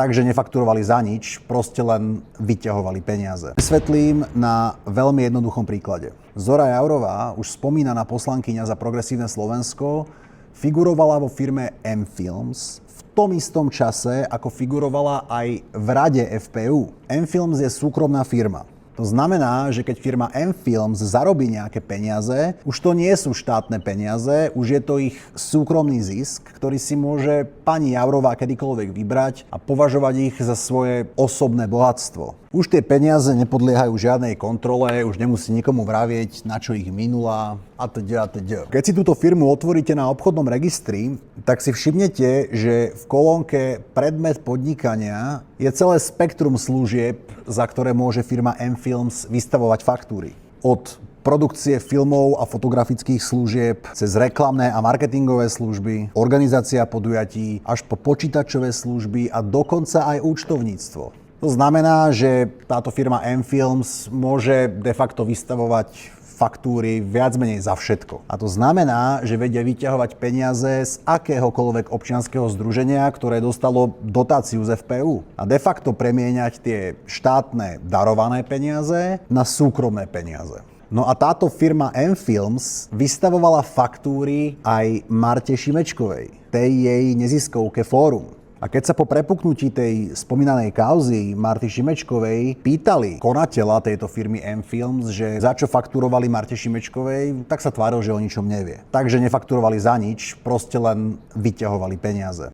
Takže nefakturovali za nič, proste len vyťahovali peniaze. Vysvetlím na veľmi jednoduchom príklade. Zora Jaurová, už spomínaná poslankyňa za Progresívne Slovensko, figurovala vo firme M-Films v tom istom čase, ako figurovala aj v rade FPU. M-Films je súkromná firma. To znamená, že keď firma M-Films zarobí nejaké peniaze, už to nie sú štátne peniaze, už je to ich súkromný zisk, ktorý si môže pani Jaurová kedykoľvek vybrať a považovať ich za svoje osobné bohatstvo. Už tie peniaze nepodliehajú žiadnej kontrole, už nemusí nikomu vravieť, na čo ich minula atď. Keď si túto firmu otvoríte na obchodnom registri, tak si všimnete, že v kolónke predmet podnikania je celé spektrum služieb, za ktoré môže firma M-Films vystavovať faktúry. Od produkcie filmov a fotografických služieb, cez reklamné a marketingové služby, organizácia podujatí, až po počítačové služby a dokonca aj účtovníctvo. To znamená, že táto firma M-Films môže de facto vystavovať faktúry viac menej za všetko. A to znamená, že vedia vyťahovať peniaze z akéhokoľvek občianskeho združenia, ktoré dostalo dotáciu z FPU. A de facto premieňať tie štátne darované peniaze na súkromné peniaze. No a táto firma M-Films vystavovala faktúry aj Marte Šimečkovej, tej jej neziskovke Fórum. A keď sa po prepuknutí tej spomínanej kauzy Marty Šimečkovej pýtali konateľa tejto firmy M-Films, že za čo fakturovali Marte Šimečkovej, tak sa tváril, že o ničom nevie. Takže nefakturovali za nič, proste len vyťahovali peniaze.